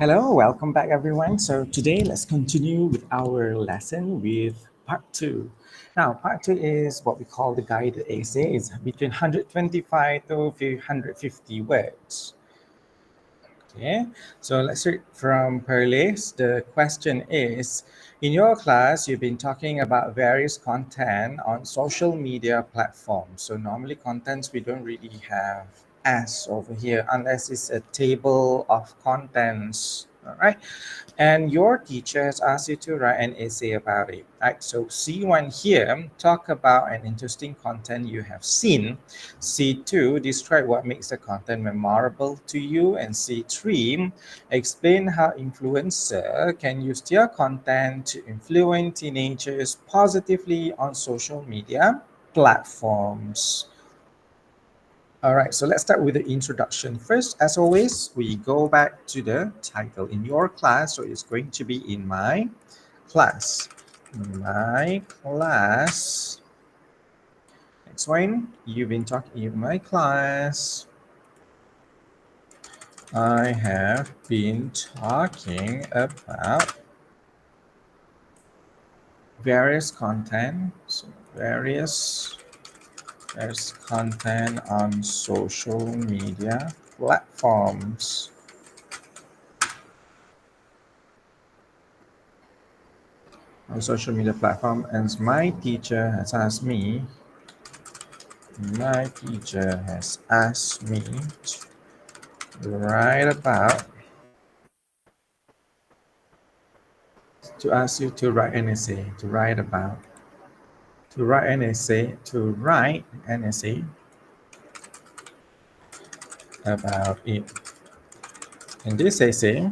Hello, welcome back everyone. So today let's continue with our lesson with part two. Now, part two is what we call the guided essay. It's between 125 to 150 words. Okay, so let's start from Perlis. The question is, in your class, you've been talking about various content on social media platforms. So normally contents we don't really have as over here unless it's a table of contents. All right. And your teacher has asked you to write an essay about it. Right. So C1 here, talk about an interesting content you have seen. C2, describe what makes the content memorable to you. And C3, explain how influencer can use their content to influence teenagers positively on social media platforms. All right, so let's start with the introduction. First, as always, we go back to the title in your class. So it's going to be in my class. My class. Next one, you've been talking in my class. I have been talking about various content. So there's content on social media platforms. On social media platform, and my teacher has asked me to write about, to ask you to write an essay, to write an essay about it. In this essay,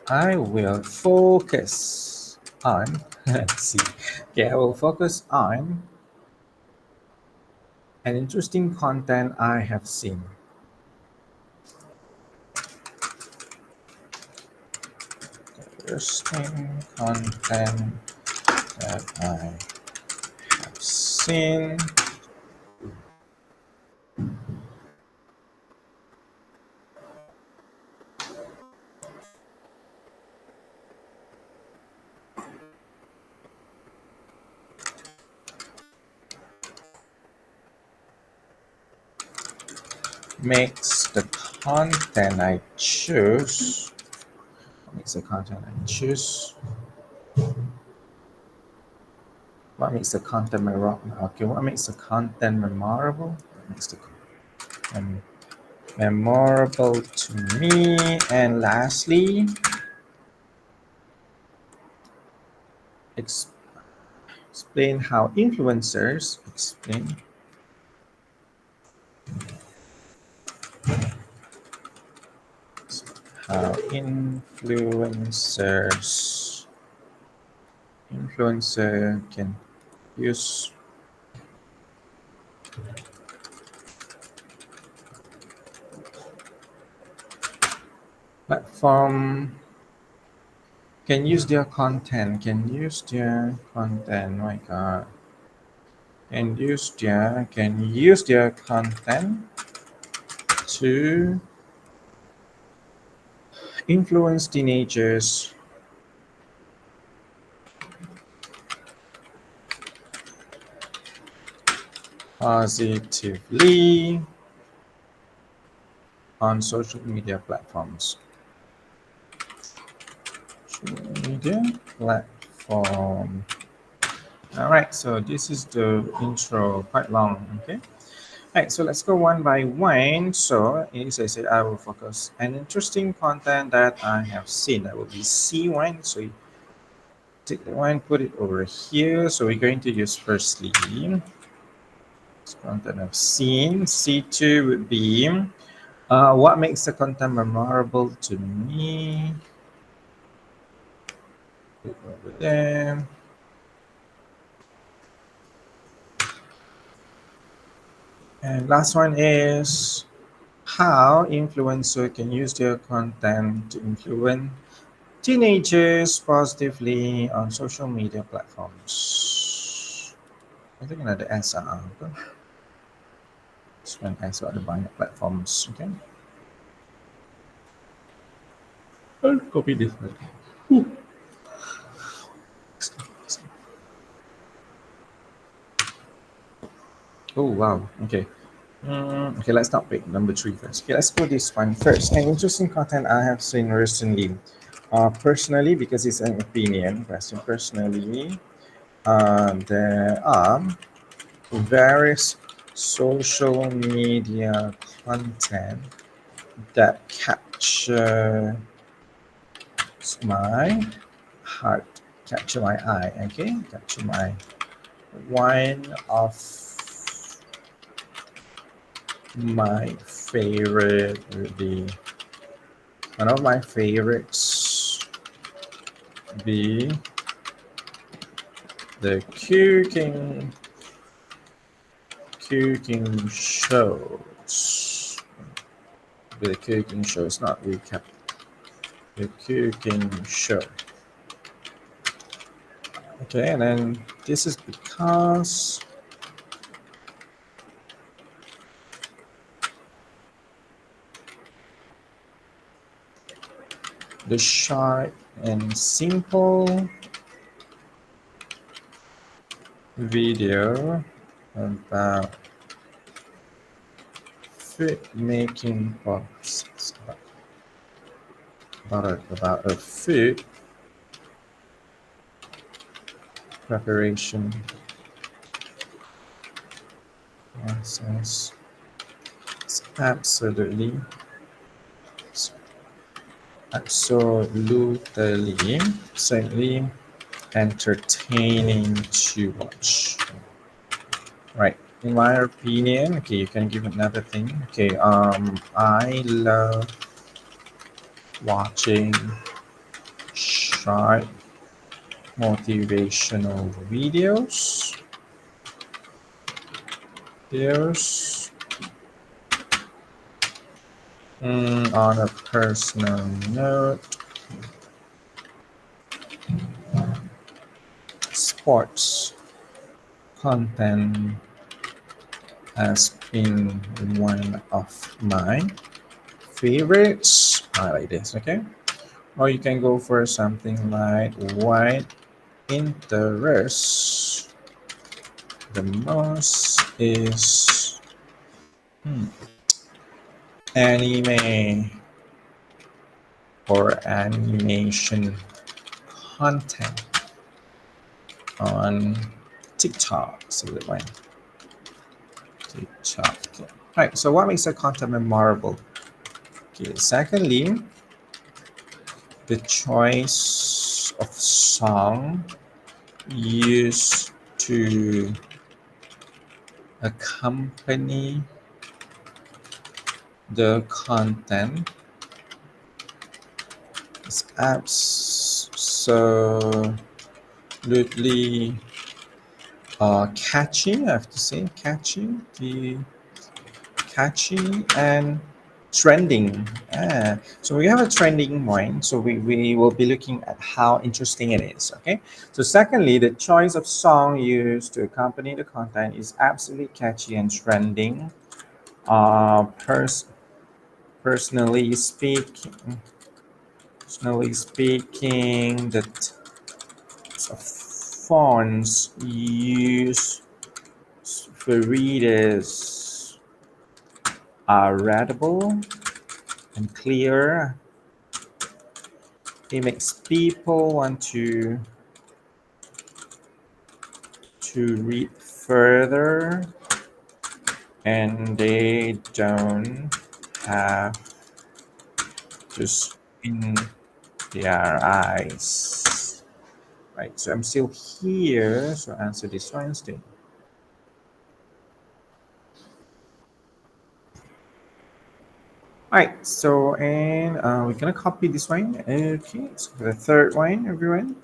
I will focus on, let's see, okay, I will focus on an interesting content I have seen. Interesting content that I have seen. Makes the content I choose. What makes the content I choose? What makes the content memorable? Okay, what makes the content memorable? What makes the memorable to me? And lastly, explain how influencers influencer can use platform, can use their content, oh my god, can use their content to influence teenagers positively on social media platforms. Social media platform. All right, so this is the intro, quite long, okay? All right, so let's go one by one. So as I said, I will focus on interesting content that I have seen. That will be C1. So you take the one, put it over here. So we're going to use firstly this content I've seen. C2 would be what makes the content memorable to me. Put it over there. And last one is how influencer can use their content to influence teenagers positively on social media platforms. I think another S okay? This one S ada banyak platforms, okay? I'll copy this. Oh wow. Okay. Okay, let's not pick number 3 first. Okay, let's go this one first. An interesting content I have seen recently. Personally, because it's an opinion question. Personally, there are various social media content that capture my heart, capture my eye. Okay, capture my one of my favorite would be one of my favorites be the cooking shows. The cooking shows, not recap. The cooking show. Okay, and then this is because the short and simple video about food making process, about a food preparation process. It's absolutely entertaining to watch. Right. In my opinion, okay, you can give another thing. Okay, I love watching short motivational videos. On a personal note, sports content has been one of my favorites. I like this, okay? Or you can go for something like what interests the most is anime or animation content on TikTok. So that one, TikTok. Okay. All right. So what makes a content memorable? Okay. Secondly, the choice of song used to accompany the content is absolutely catchy. I have to say catchy and trending. So we have a trending one. So we will be looking at how interesting it is. Okay. So secondly, the choice of song used to accompany the content is absolutely catchy and trending. Uh, pers- personally speaking, the types of fonts used for readers are readable and clear. It makes people want to read further, and they don't have to spin their eyes. Right, so I'm still here, so answer this one instead. All right, so and we're gonna copy this one. Okay, so for the third one, everyone.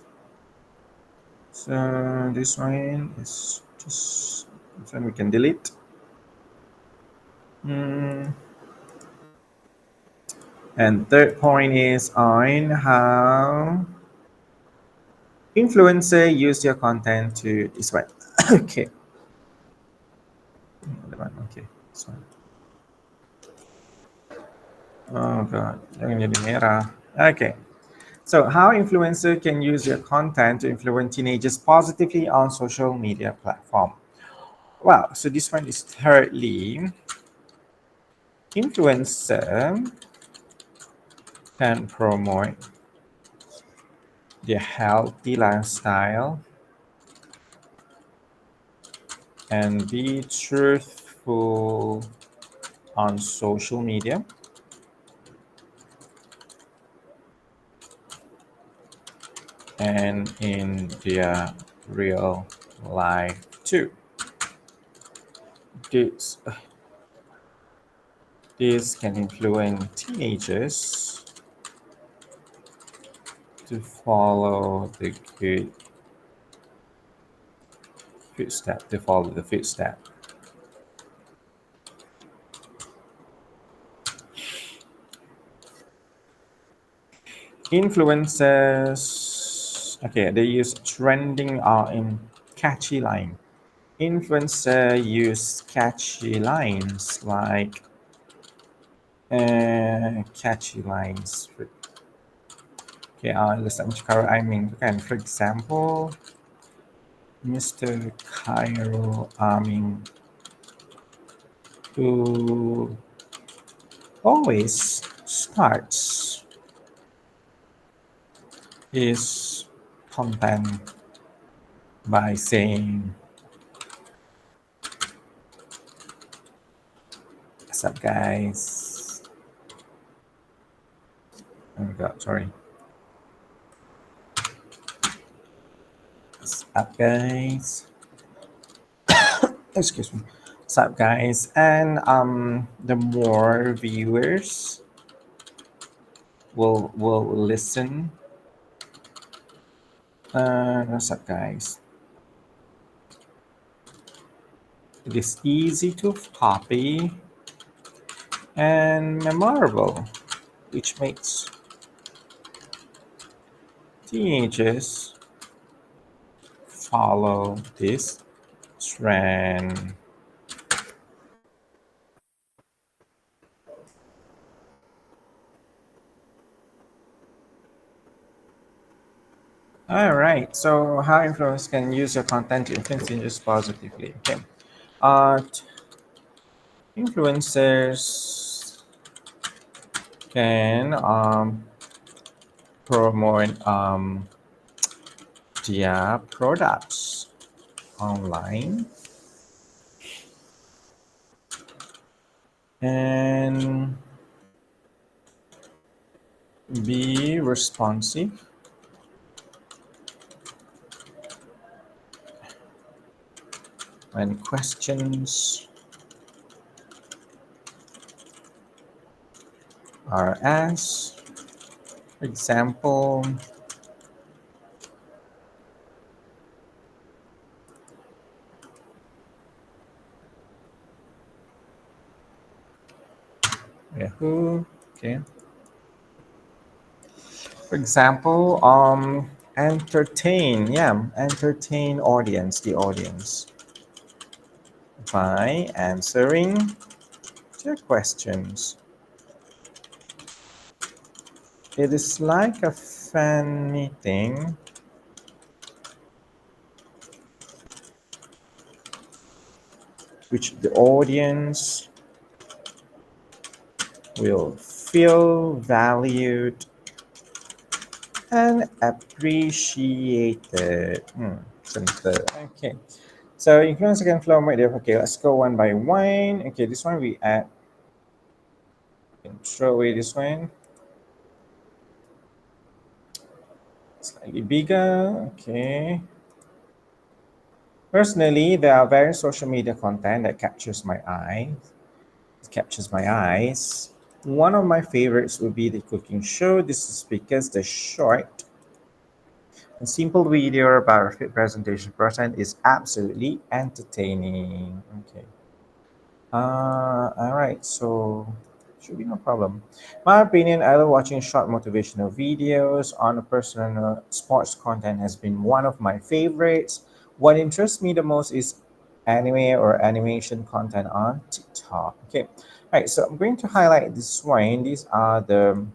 So this one is just this one we can delete. And third point is on how influencer use your content to this one. Okay. Okay, this one. Oh god, jangan jadi merah. Okay. So how influencer can use their content to influence teenagers positively on social media platform? Well, so this one is thirdly, influencer can promote their healthy lifestyle and be truthful on social media and in their real life too. This, this can influence teenagers to follow the good footstep, to follow the footstep. Influencers, okay, they use trending in catchy line. Influencer use catchy lines like catchy lines. Okay, I mean, kan, for example, Mr. Cairo Amin, who always starts his content by saying, "What's up, guys?" Oh my God, sorry. What's up, guys? Excuse me. What's up, guys? And the more viewers will listen. What's up, guys? It is easy to copy and memorable, which makes teenagers follow this trend. All right. So, how influencers can use your content to influence teenagers positively? Okay. Uh, influencers can promote their products online and be responsive when questions are asked. For example, Yahoo. Okay. For example, entertain. Yeah, entertain audience, the audience, by answering their questions. It is like a fan meeting which the audience will feel valued and appreciated. Simple. Okay. So influence can flow right there. Okay, let's go one by one. Okay, this one we add. Throw away this one. Slightly bigger. Okay. Personally, there are various social media content that captures my eye. It captures my eyes. One of my favorites would be the cooking show. This is because the short and simple video about a fit presentation process is absolutely entertaining. Okay. All right. So should be no problem. My opinion, I love watching short motivational videos on a personal sports content has been one of my favorites. What interests me the most is anime or animation content on TikTok. Okay. All right. So I'm going to highlight this one. These are the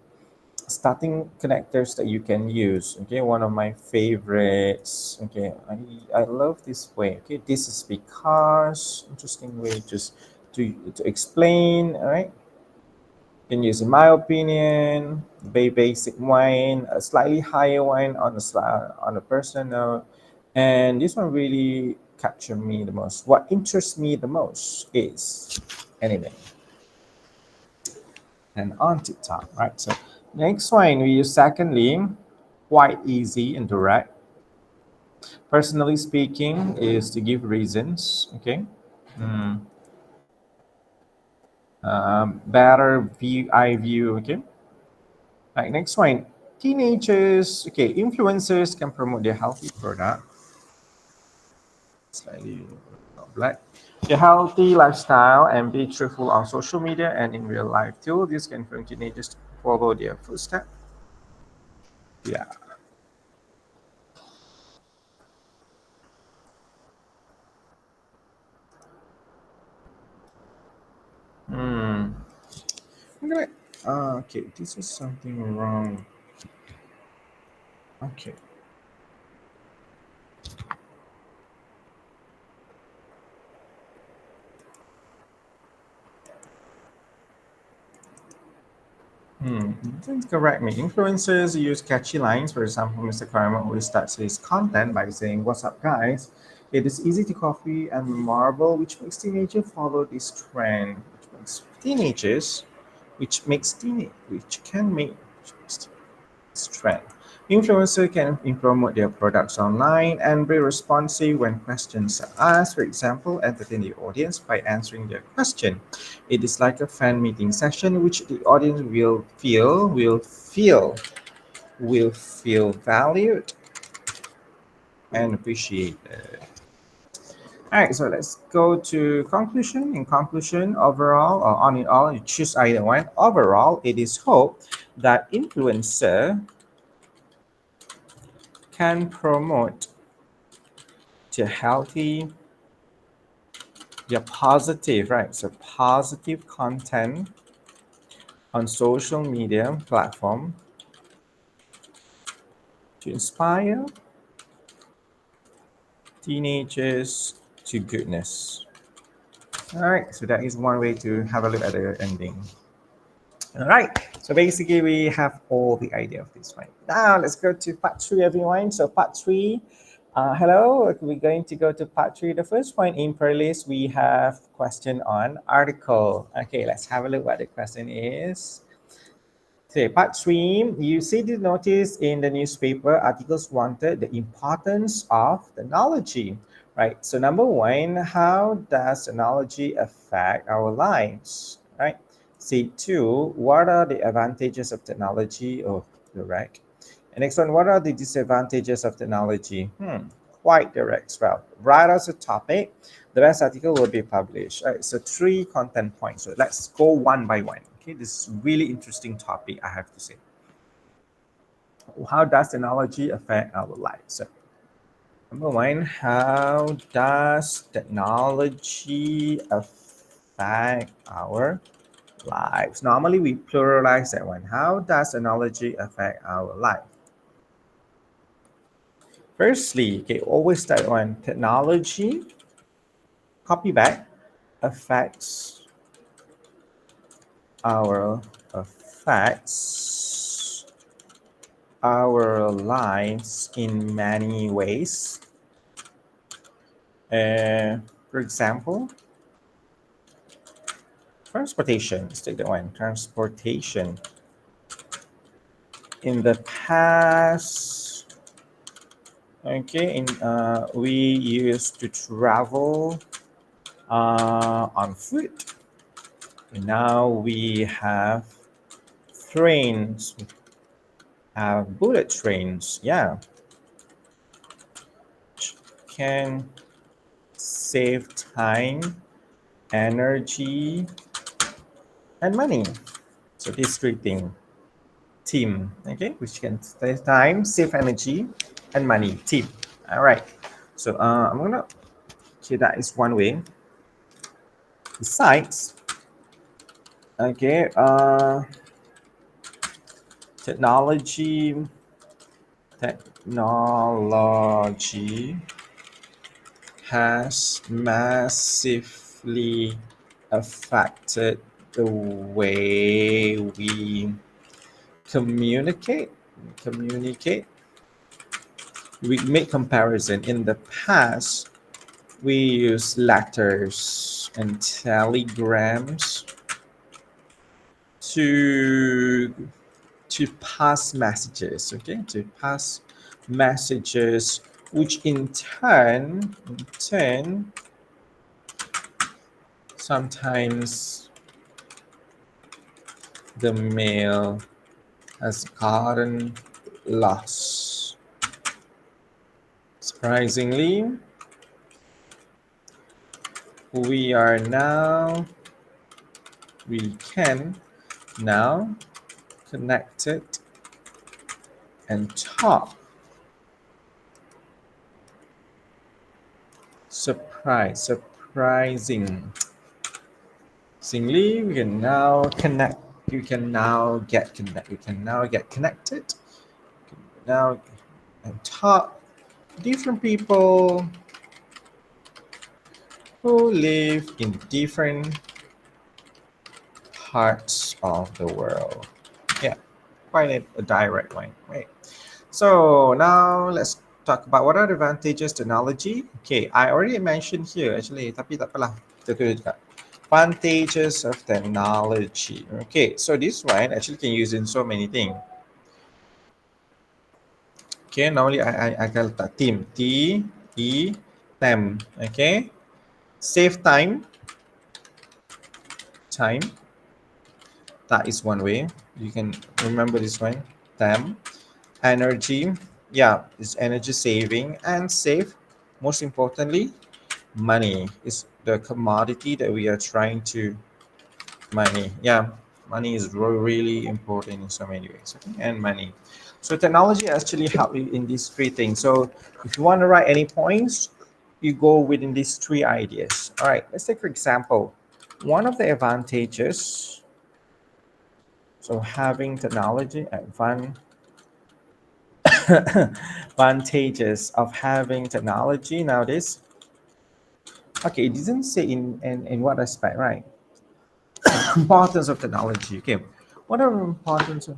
starting connectors that you can use. Okay, one of my favorites. Okay, I love this way. Okay, this is because interesting way to explain. All right, can use in my opinion, very basic wine, a slightly higher wine on on a personal note, and this one really captured me the most. What interests me the most is anime and on TikTok, right? So next one we use secondly, quite easy and direct. Personally speaking, is to give reasons. Okay. Mm, better view, I view. Okay. Right, next one. Teenagers, okay, influencers can promote their healthy product. Slightly not black. A healthy lifestyle and be truthful on social media and in real life too. This can influence teenagers to follow their footsteps. Yeah. Hmm. I'm gonna. Okay, this is something wrong. Okay. Don't correct me. Influencers use catchy lines. For example, Mr. Karma always starts his content by saying, "What's up, guys?" It is easy to copy and marvel, which makes teenagers follow this trend. Which can make strength. Influencers can promote their products online and be responsive when questions are asked. For example, entertain the audience by answering their question. It is like a fan meeting session, which the audience will feel valued and appreciated. All right, so let's go to conclusion. In conclusion, overall, or on it all, you choose either one. Overall, it is hoped that influencer can promote to healthy, yeah, positive, right? So positive content on social media platform to inspire teenagers to goodness. All right, so that is one way to have a look at the ending. All right, so basically we have all the idea of this one. Now let's go to part three, everyone. So part three, hello, we're going to go to part three. The first one in Perlis, we have question on article. Okay, let's have a look what the question is. Okay, part three, you see the notice in the newspaper articles wanted the importance of technology, right? So number one, how does technology affect our lives, right? See two, what are the advantages of technology? Oh, correct. And next one, what are the disadvantages of technology? Quite direct as well. Right as a topic, the best article will be published. All right, so three content points. So let's go one by one. Okay, this is really interesting topic, I have to say. How does technology affect our lives? So, number one, how does technology affect our lives? Normally, we pluralize that one. How does technology affect our life? Firstly, okay, always start on technology. Copy back affects our affects our lives in many ways. For example, transportation. Let's take that one. Transportation. In the past, okay, we used to travel on foot. And now we have trains, have bullet trains. Yeah, can save time, energy, and money. So this three thing, team, okay, which can save time, save energy, and money. Team. All right. So I'm gonna. Okay, that is one way. Besides, okay, Technology has massively affected the way we communicate. We make comparison. In the past, we use letters and telegrams to pass messages, okay, to pass messages, which in turn sometimes the mail has gotten lost. Surprisingly, we can now connect it and talk. Surprisingly, we can now connect. You can now get connected. We can now get connected. Now and talk. Different people who live in different parts of the world. Yeah, quite a direct one, right? So now let's talk about what are the advantages technology. Okay, I already mentioned here actually, tapi tak apalah. Kita tulis juga. Advantages of technology. Okay, so this one actually can use in so many things. Okay, normally I akan letak time. Okay, save time. That is one way. You can remember this one. Time, energy. Yeah, it's energy saving and save. Most importantly, money is the commodity that we are trying to money is really important in so many ways, okay? And money. So technology actually help you in these three things. So if you want to write any points, you go within these three ideas. All right, let's take for example, one of the advantages, so having technology, advantages of having technology nowadays. Okay, it doesn't say in what aspect, right? Importance of technology. Okay, what are the importance of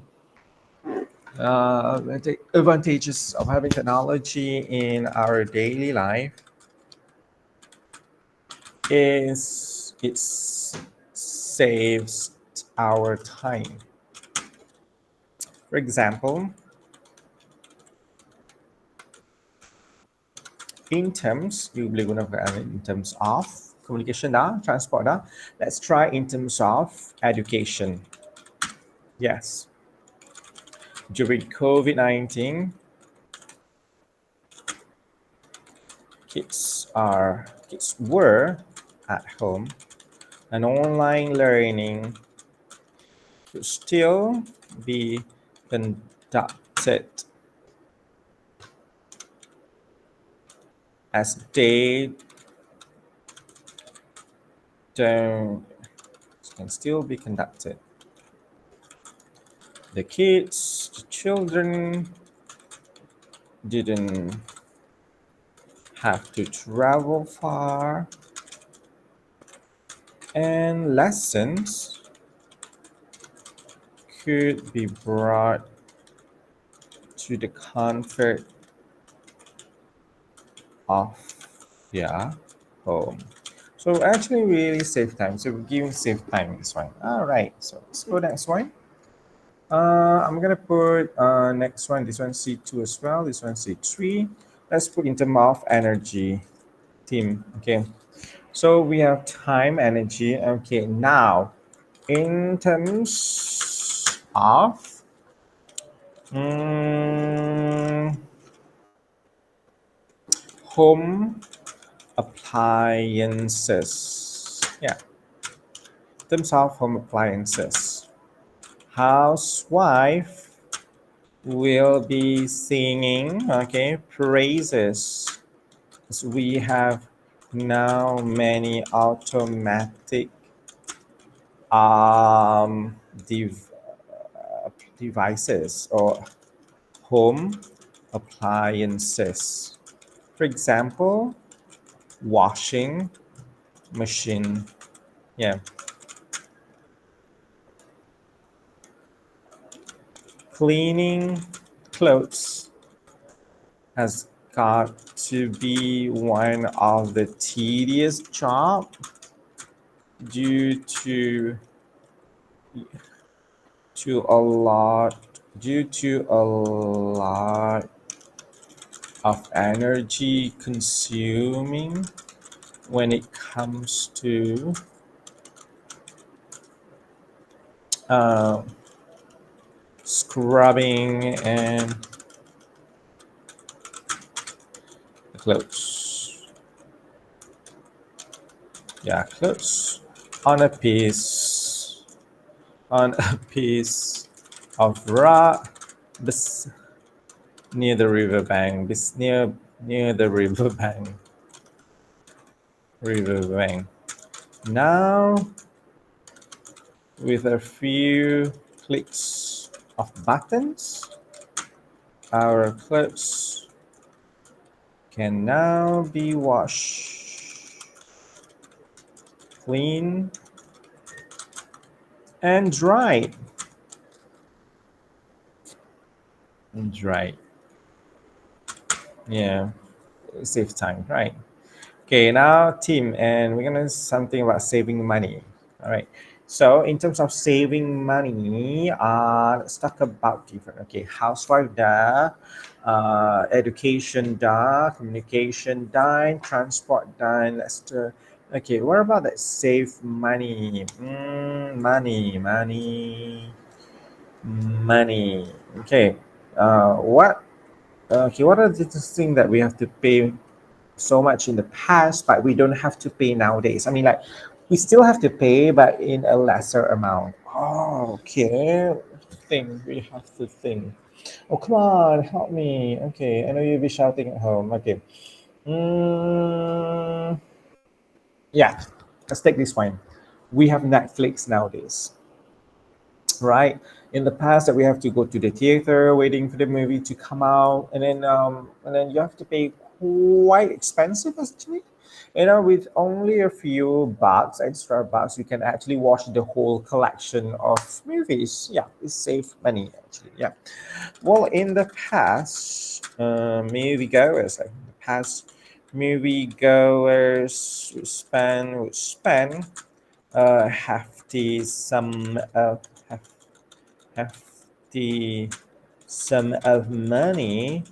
the advantages of having technology in our daily life? Is it saves our time. For example, in terms, you boleh gunakan in terms of communication dah, transport dah. Let's try in terms of education. Yes. During COVID-19, kids were at home and online learning could still be conducted as they don't can still be conducted. The children didn't have to travel far, and lessons could be brought to the comfort of their home. So actually really save time. So we're giving save time this one. All right, so let's go next one. I'm gonna put next one, this one C2 as well, this one C3. Let's put in terms of energy team. Okay, so we have time, energy. Okay, now in terms of home appliances. Yeah, in terms of home appliances, housewife will be singing, okay, praises. So we have now many automatic devices or home appliances. For example, washing machine. Yeah. Cleaning clothes has got to be one of the tedious job due to a lot of energy consuming when it comes to uh, scrubbing and clothes. Yeah, clothes on a piece of rock near the riverbank. Near the riverbank. Now, with a few clicks of buttons, our clothes can now be washed, cleaned, and dried. Yeah, save time, right? Okay, now team, and we're gonna something about saving money. All right. So in terms of saving money, let's talk about different. Okay, housewife dah, education dah, communication done, transport done. Okay, what about that save money? Money. Okay. What are the things that we have to pay so much in the past, but we don't have to pay nowadays? I mean, like, we still have to pay, but in a lesser amount. Oh, okay. We have to think. Oh, come on, help me. Okay, I know you'll be shouting at home. Okay. Mm, yeah, let's take this one. We have Netflix nowadays, right? In the past, that we have to go to the theater waiting for the movie to come out, and then you have to pay quite expensive actually. With only a few bucks, extra bucks, you can actually watch the whole collection of movies. Yeah, it saves money actually. Yeah. Well, in the past, moviegoers, like in the past, moviegoers would spend hefty sum of hefty sum of money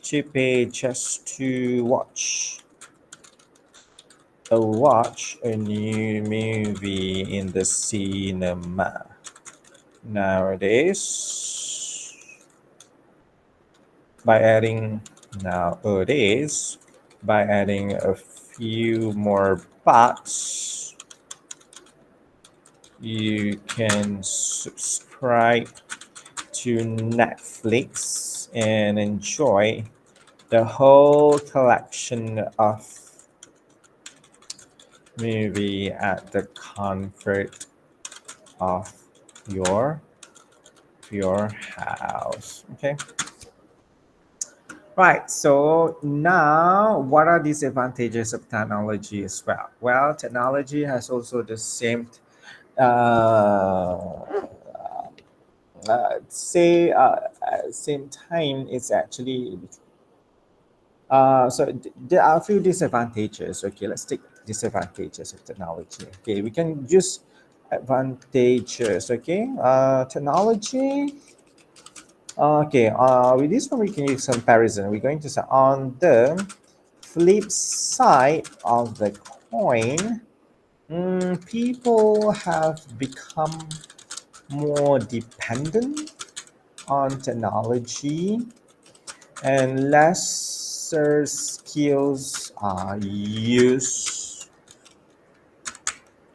to pay just to watch a new movie in the cinema. Nowadays, by adding nowadays by adding a few more bucks, you can subscribe to Netflix and enjoy the whole collection of movie at the comfort of your your house. Okay. Right. So now, what are these advantages of technology as well? Well, technology has also the same uh, at the same time, it's actually there are a few disadvantages. Okay, let's take disadvantages of technology. Okay, we can use advantages. Okay, technology. Okay, with this one we can use comparison. We're going to say on the flip side of the coin, people have become more dependent on technology, and lesser skills are used.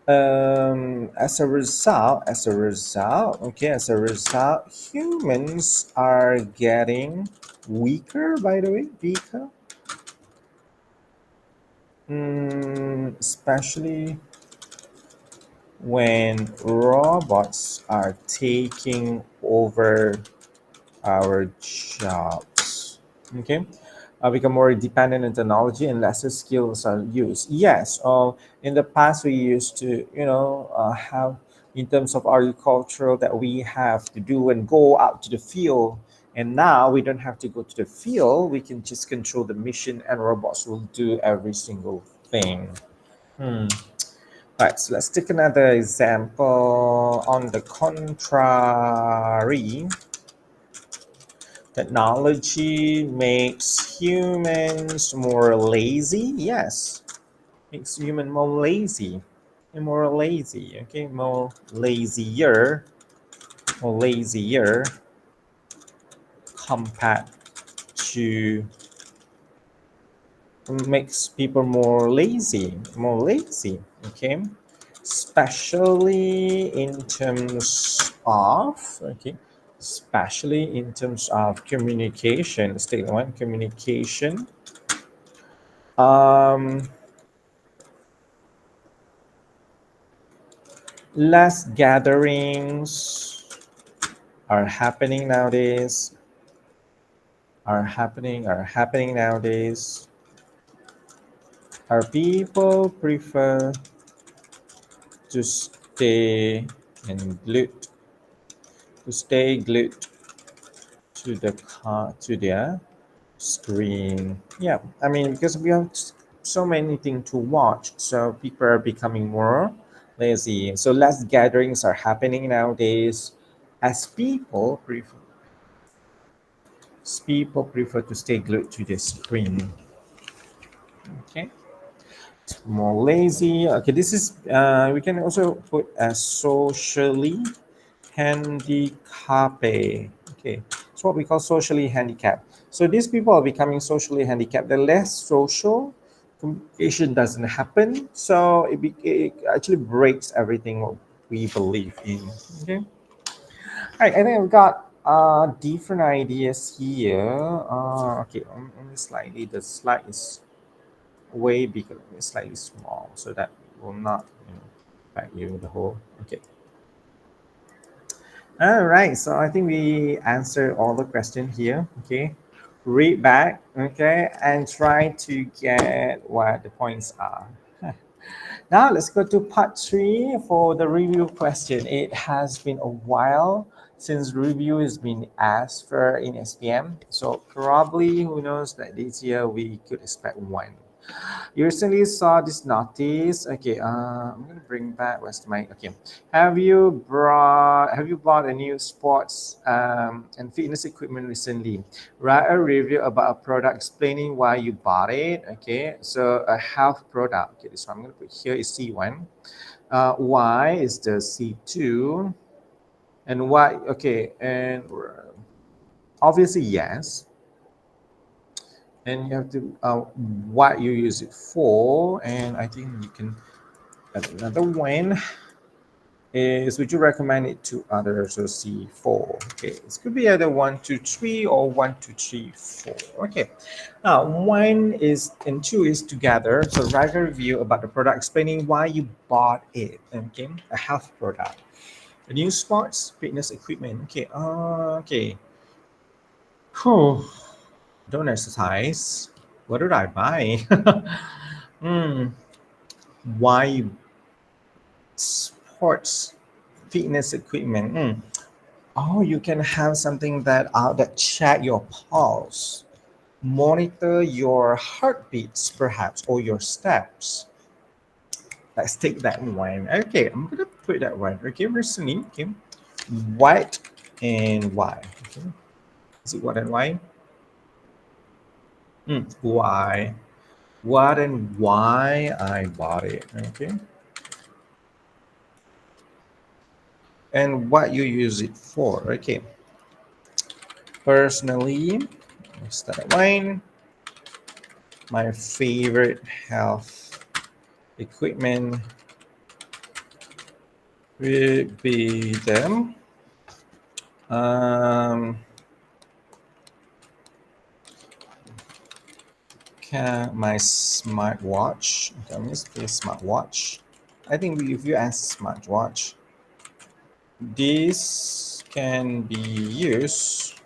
As a result, humans are getting weaker. By the way, weaker, especially when robots are taking over our jobs. Okay, become more dependent on technology and lesser skills are used. Yes, in the past we used to, have in terms of agricultural that we have to do and go out to the field. And now we don't have to go to the field. We can just control the mission, and robots will do every single thing. Hmm. Right, so let's take another example. On the contrary, technology makes humans more lazy. Yes, makes human more lazy. And more lazy, okay, more lazier compared to makes people more lazy, okay, especially in terms of, okay, especially in terms of communication. State one, communication. um Less gatherings are happening nowadays, are happening nowadays. Our people prefer to glued glued to their screen. Yeah, I mean, because we have so many things to watch, so people are becoming more lazy. So less gatherings are happening nowadays, as people prefer to stay glued to the screen. Okay, more lazy. Okay, this is we can also put as socially handicapped. Okay, it's what we call socially handicapped. So these people are becoming socially handicapped. The less social communication doesn't happen, so it actually breaks everything what we believe in. Okay, all right. I think I've got different ideas here. Okay, on slightly the slide is way bigger, slightly small, so that will not, affect you the whole. Okay. All right, so I think we answered all the questions here. Okay, read back, okay, and try to get what the points are. Now let's go to part 3 for the review question. It has been a while since review has been asked for in SPM, so probably who knows that this year we could expect one. You recently saw this notice. Okay, I'm gonna bring back. Where's my? Okay, Have you bought a new sports and fitness equipment recently? Write a review about a product explaining why you bought it. Okay, so a health product. Okay, so I'm gonna put here is C1. Why is the C2? And why? Okay, and obviously yes. And you have to what you use it for, and I think you can add another one is would you recommend it to others? So C4. Okay, it could be either 1, 2, 3 or 1, 2, 3, 4. Okay, now 1 is and 2 is together, so write a review about the product explaining why you bought it. Okay, a health product, a new sports fitness equipment. Okay, okay. Whew. Don't exercise. What did I buy? Hmm. Why sports fitness equipment? Oh, you can have something that check your pulse, monitor your heartbeats, perhaps, or your steps. Let's take that one. Okay, I'm gonna put that one. Okay, recently, okay, what and why? Okay, is it what and why? Why? What and why I bought it? Okay, and what you use it for? Okay, personally, start wine. My favorite health equipment would be them. Um, my smartwatch. Okay, I'm just say smartwatch. I think if you ask smartwatch, this can be used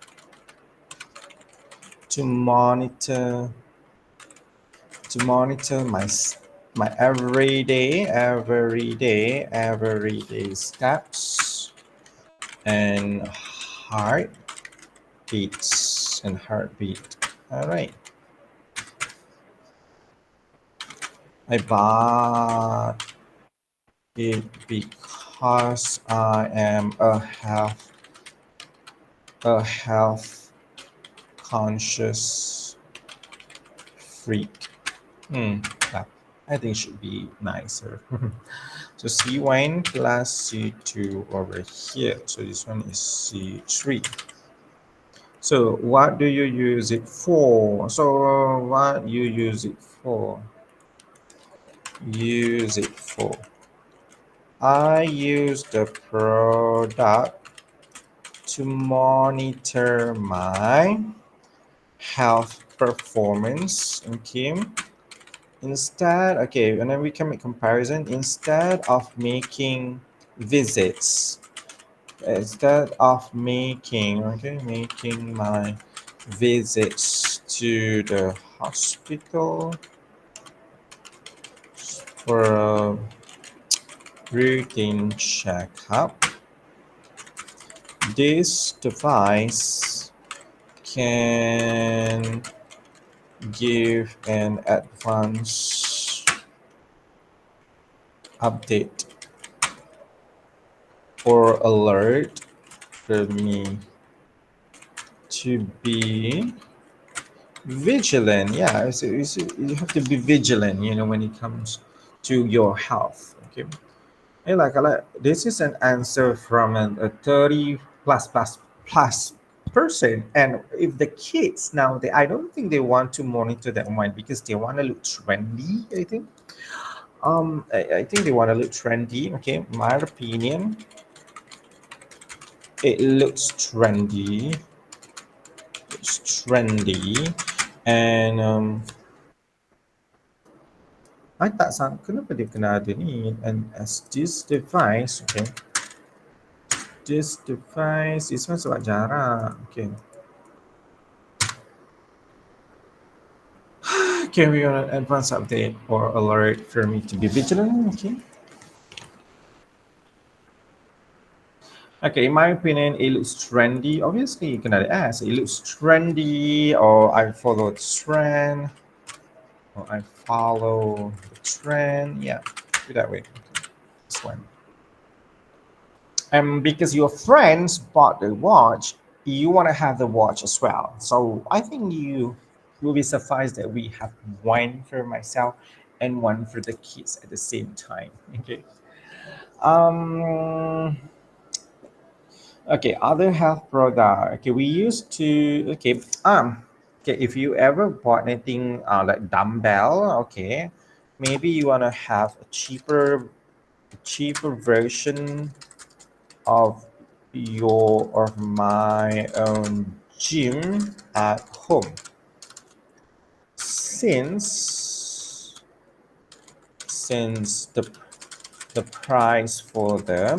to monitor my everyday steps and heartbeat. All right. I bought it because I am a health conscious freak. That I think should be nicer. So C1 plus C2 over here. So this one is C3. So what do you use it for? So what you use it for? Use it for. I use the product to monitor my health performance. Okay. And then we can make comparison. Instead of making visits, making my visits to the hospital for a routine checkup, this device can give an advance update or alert for me to be vigilant. Yeah, you have to be vigilant, when it comes to your health. Okay. Hey, this is an answer from a 30 plus person. And if the kids now, I don't think they want to monitor their mind because they want to look trendy, I think. I think they want to look trendy. Okay, my opinion, it looks trendy. It's trendy. And I tak sangka kenapa dia kena ada ni. And as this device, okay, this one sebab jarak. Okay. Can we on an advance update or alert for me to be vigilant? Okay. Okay, in my opinion, it looks trendy. Obviously, you cannot ask. It looks trendy, or I follow the trend, or I follow the trend. Yeah, do that way. Okay. This one. And because your friends bought the watch, you want to have the watch as well. So I think you will be sufficed that we have one for myself and one for the kids at the same time. Okay. Um. Okay. Other health product. Okay. We used to. Okay. Okay. If you ever bought anything like dumbbell. Okay. Maybe you want to have a cheaper version of your or my own gym at home, since the price for the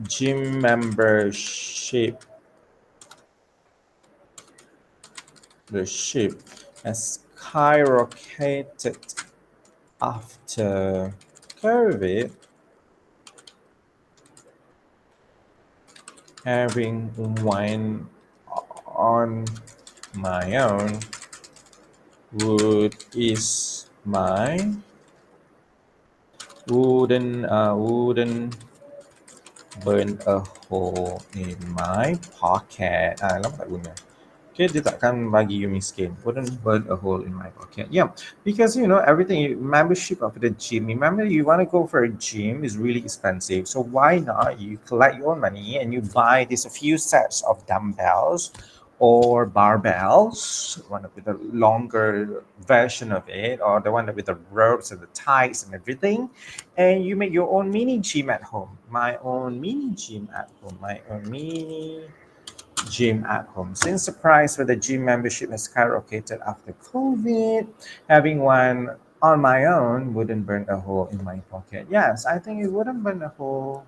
gym membership the ship has skyrocketed after COVID. Having one on my own would is my wouldn't burn a hole in my pocket. Lama tak guna. Okay, dia takkan bagi you miskin. Wouldn't burn a hole in my pocket. Yeah, because everything membership of the gym. Remember, you want to go for a gym is really expensive. So why not you collect your money and you buy this a few sets of dumbbells or barbells, one with a longer version of it, or the one with the ropes and the ties and everything, and you make your own mini gym at home. My own mini gym at home. My own mini gym at home. Since the price for the gym membership has skyrocketed after COVID, having one on my own wouldn't burn a hole in my pocket. Yes, I think it wouldn't burn a hole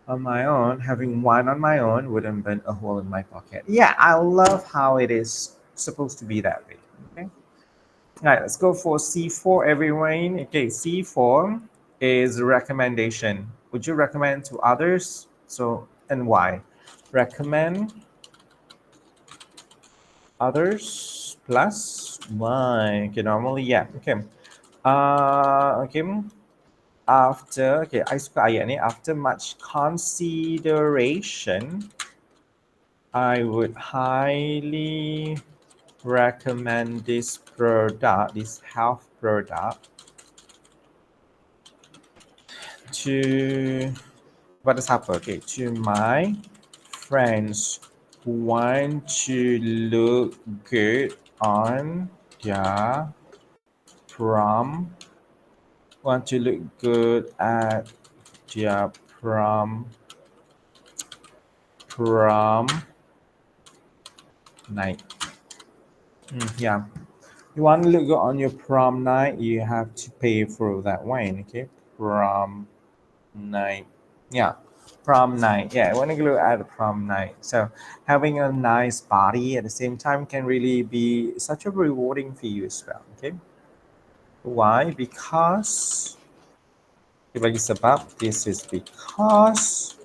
on my own. Having one on my own wouldn't burn a hole in my pocket. Yeah, I love how it is supposed to be that way. Okay. All right, let's go for C4, everyone. Okay, C4 is recommendation. Would you recommend to others? So, and why? Recommend others plus why? Okay, normally, yeah. Okay. Okay. After, okay, I suka ayat ni. After much consideration, I would highly recommend this product, this health product, to kepada siapa? Okay, to my friends who want to look good on their prom, want to look good at their prom night. Yeah. You want to look good on your prom night, you have to pay for that wine, okay? Prom night. Yeah. Prom night. Yeah, I want to look at the prom night. So having a nice body at the same time can really be such a rewarding for you as well. Okay. Why? Because bagi sebab this is because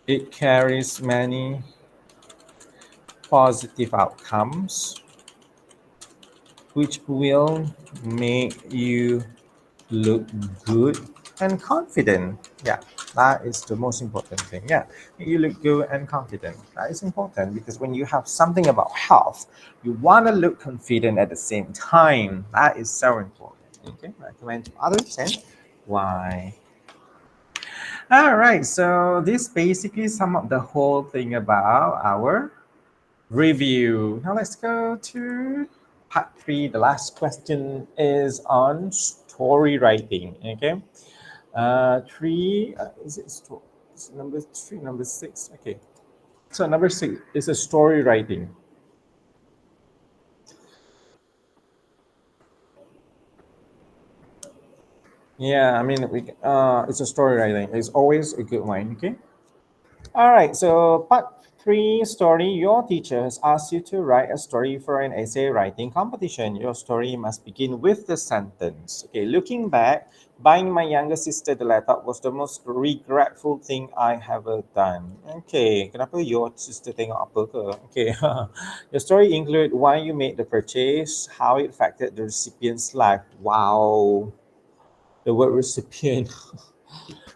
it carries many positive outcomes which will make you look good and confident. Yeah, that is the most important thing. Yeah, you look good and confident. That is important because when you have something about health, you want to look confident at the same time. That is so important. Okay, recommend to others and why. All right, so this basically sum up the whole thing about our review. Now let's go to part 3. The last question is on story writing. Okay. Three, is it is number 3, number 6? Okay. So number 6 is a story writing. Yeah, I mean, it's a story writing. It's always a good one. Okay. All right, so part 3 story. Your teacher has asked you to write a story for an essay writing competition. Your story must begin with the sentence. Okay, looking back, buying my younger sister the laptop was the most regretful thing I have ever done. Okay, kenapa your sister tengok apa ke? Okay, your story include why you made the purchase, how it affected the recipient's life. Wow, the word recipient.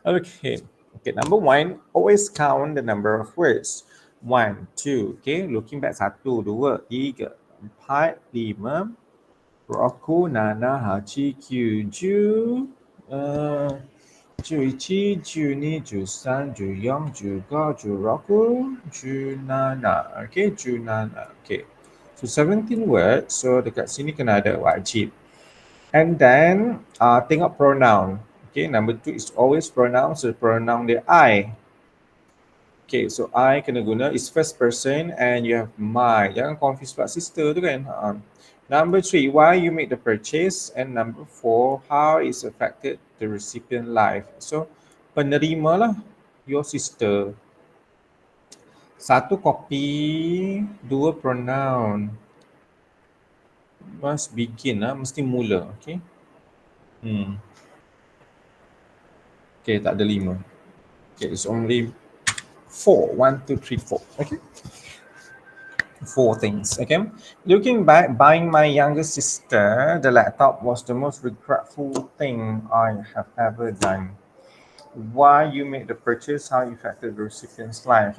Okay. Okay, number 1, always count the number of words. 1, 2, okay, looking back, 1, 2, 3, 4, 5, Roku, Nana, Hachi, Q, Ju, 1, 2, 3, 4, 5, 6, 7, 8, 9, 10, 11, 12, 13, 14, 15, 16, 17, okay, Junana, okay. So 17 words, so dekat sini kena ada wajib. And then tengok pronoun. Okay, number 2 is always pronoun. So pronoun dia I. Okay, so I kena guna is first person and you have my. Jangan confuse pula sister tu kan. Number 3, why you make the purchase. And number 4, how it's affected the recipient life. So penerima lah, your sister. 1 copy, 2 pronoun. Must begin lah, mesti mula. Okay. Okay, tak ada 5. Okay, it's only 4. 1, 2, 3, 4. Okay. 4 things. Okay. Looking back, buying my younger sister the laptop was the most regretful thing I have ever done. Why you made the purchase, how it affected the recipient's life.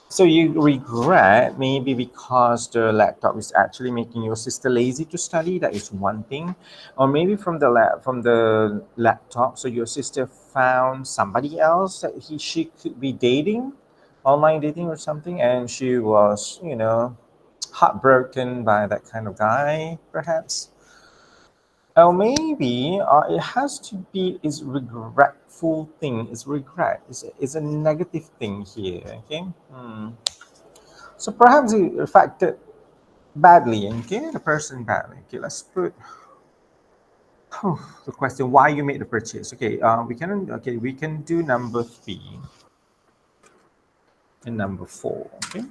So you regret maybe because the laptop is actually making your sister lazy to study. That is one thing, or maybe from the laptop. So your sister found somebody else that she could be dating, online dating or something, and she was heartbroken by that kind of guy, perhaps. Or maybe it has to be is regretful thing. It's regret. It's a negative thing here. Okay. So perhaps it affected badly, okay, the person badly. Okay, let's put the question why you made the purchase. Okay, we can do number 3 and number 4. Okay,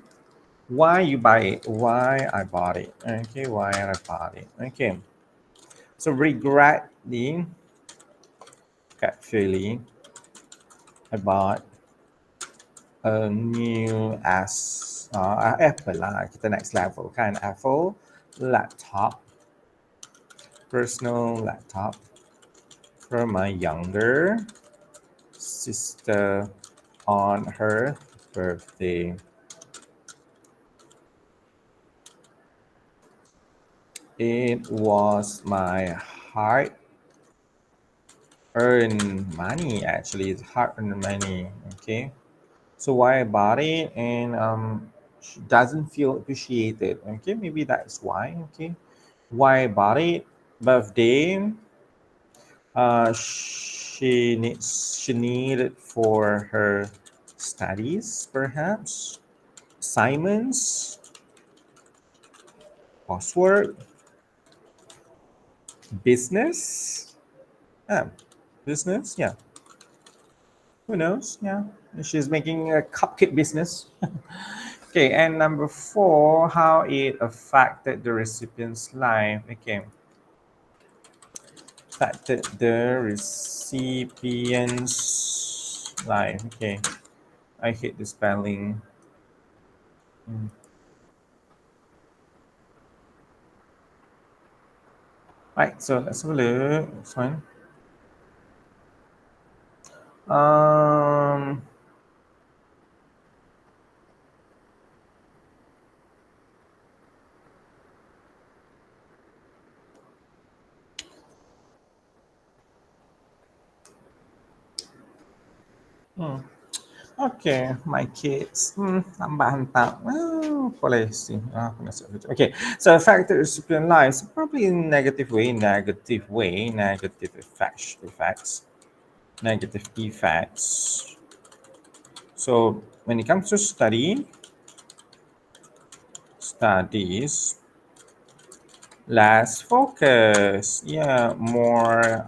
why you buy it? Why I bought it? Okay, why I bought it? Okay, so regret the gut feeling. I bought a new Apple lah, kita next level kan, Apple laptop, personal laptop for my younger sister on her birthday. It was my hard earned money, actually. It's hard earned money. Okay. So why I bought it, and she doesn't feel appreciated. Okay, maybe that's why. Okay. Why I bought it? Birthday. She needed for her studies, perhaps. Assignments, coursework, business. Yeah, business. Yeah, who knows? Yeah, she's making a cupcake business. Okay, and number 4, how it affected the recipient's life. Okay, affected the recipient's life. Okay, I hate the spelling. Right, so let's have a look. This one. Um, hmm. Okay, my kids. Tambah hantar. Oh, boleh sih. Okay, so affected recipient lives probably in negative negative effects. So when it comes to studies, less focus. Yeah, more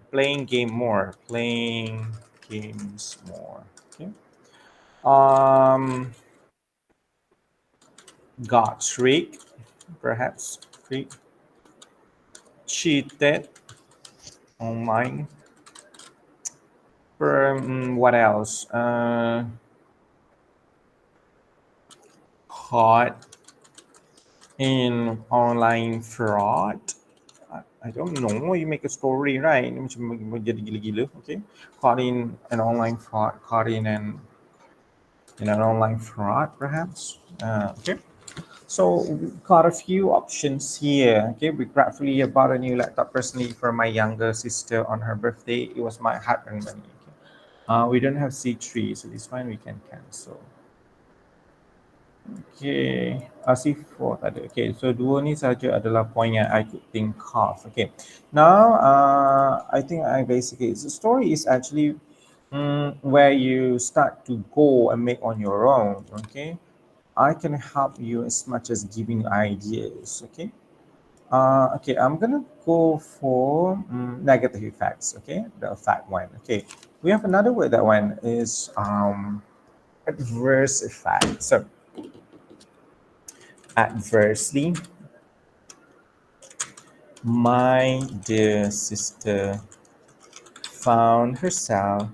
playing games more. Okay. Um, got tricked, perhaps tricked, cheated online. What else? Caught in online fraud. I don't know. You make a story, right? Ini macam jadi gila-gila. Okay. Caught in an online fraud. Caught in an online fraud, perhaps. Okay. So we've got a few options here. Okay, regretfully, I bought a new laptop personally for my younger sister on her birthday. It was my hard-earned money. Okay. We don't have C3, so this one we can cancel. Okay, C4 tak ada. Okay, so dua ni saja adalah point yang I could think of. Okay, now I think I basically, the story is actually where you start to go and make on your own. Okay, I can help you as much as giving ideas. Okay. Okay, I'm gonna go for negative effects. Okay, the effect one. Okay, we have another word. That one is adverse effect. So adversely, my dear sister found herself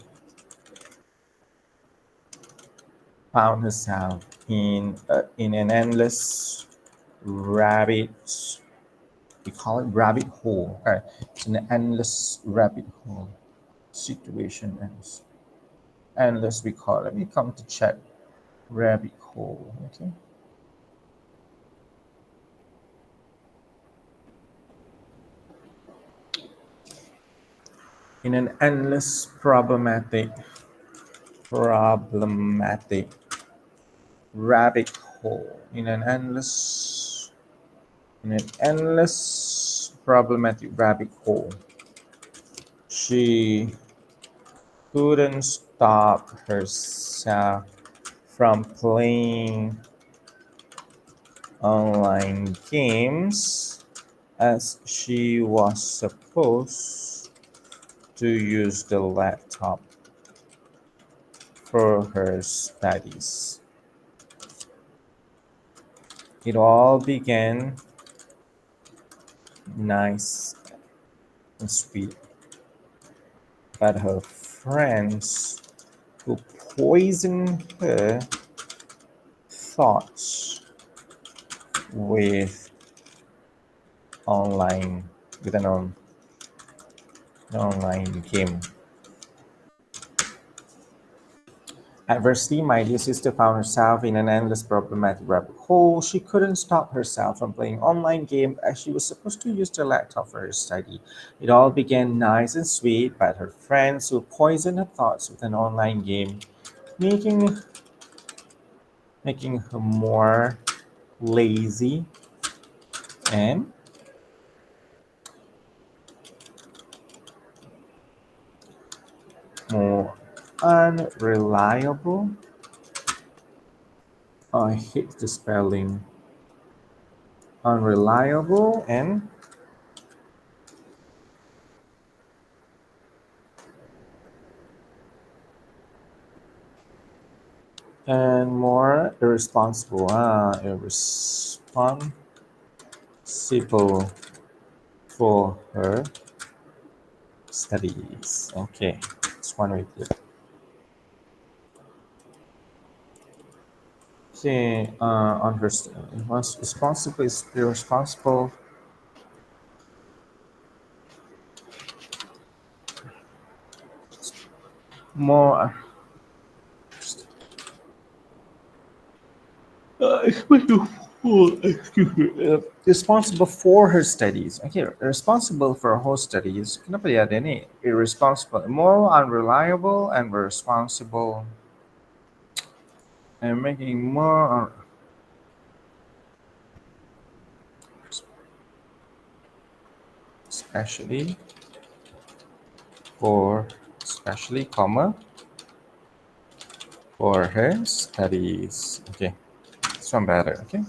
in an endless rabbit, we call it rabbit hole. Okay, it's an endless rabbit hole situation. Endless we call it. Let me come to check rabbit hole. Okay. In an endless problematic rabbit hole. In an endless problematic rabbit hole. She couldn't stop herself from playing online games as she was supposed to use the laptop for her studies. It all began nice and sweet, but her friends who poisoned her thoughts with online with an online game. Adversity, my dear sister found herself in an endless problematic rabbit hole. She couldn't stop herself from playing online games as she was supposed to use the laptop for her study. It all began nice and sweet, but her friends who poisoned her thoughts with an online game, making making her more lazy and more unreliable. I hate the spelling. Unreliable and more irresponsible. Irresponsible for her studies. Okay, it's one with you. Okay, on her was responsible is irresponsible. More excuse me, responsible for her studies. Okay, responsible for her studies. Kenapa dia ada ni? Irresponsible, more unreliable, and responsible, and making more, especially comma, for her studies. Okay, this one better. Okay.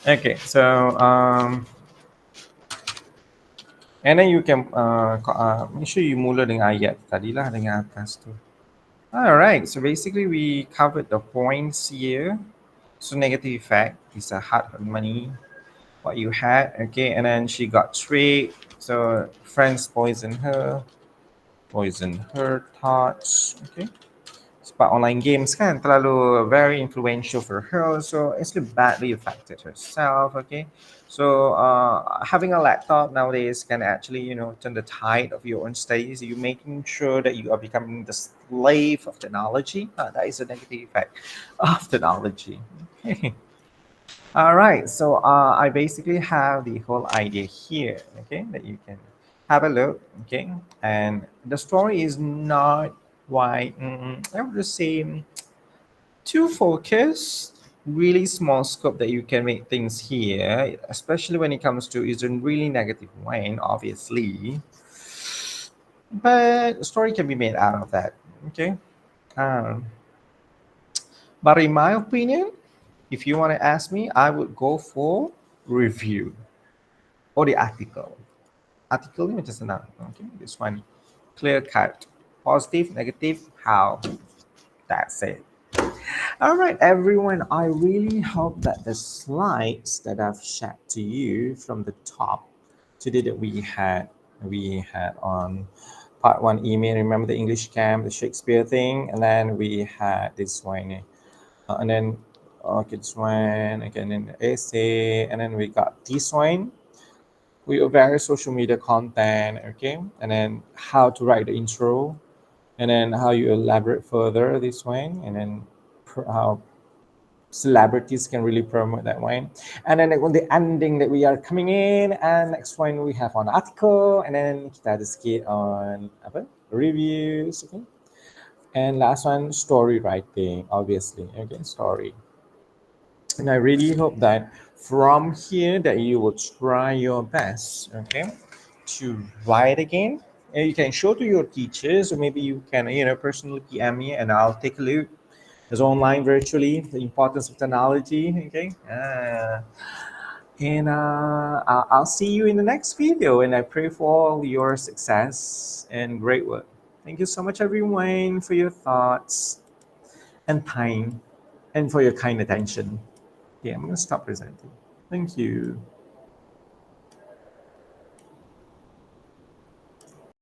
Okay, so and then you can make sure you mula dengan ayat tadi lah dengan atas tu. Alright, so basically we covered the points here. So negative effect is a hard money, what you had, okay, and then she got tricked. So friends poisoned her thoughts, okay. Sebab online games kan terlalu very influential for her, so it's badly affected herself, okay. So having a laptop nowadays can actually, turn the tide of your own studies. You making sure that you are becoming the slave of technology. That is a negative effect of technology. Okay. All right, so I basically have the whole idea here, okay, that you can have a look, okay, and the story is not quite, I would just say, too focused, really small scope that you can make things here, especially when it comes to is in really negative way, obviously, but a story can be made out of that, okay. Um, but in my opinion, if you want to ask me, I would go for review or the article. Article ni macam senang. Okay, this one clear cut. Positive, negative, how. That's it. All right, everyone. I really hope that the slides that I've shared to you from the top today that we had on part one email. Remember the English camp, the Shakespeare thing, and then we had this one. And then this one again in the essay, and then we got this one with various social media content, okay, and then how to write the intro, and then how you elaborate further this one, and then how celebrities can really promote that one, and then on the ending that we are coming in, and next one we have on article, and then kita ada sikit on apa reviews, okay. And last one, story writing, obviously. Okay, story. And I really hope that from here that you will try your best, okay, to write again, And you can show to your teachers, or maybe you can, personally PM me, and I'll take a look. As online virtually, the importance of technology. Okay. And I'll see you in the next video. And I pray for all your success and great work. Thank you so much, everyone, for your thoughts and time, and for your kind attention. Yeah, I'm going to stop presenting. Thank you.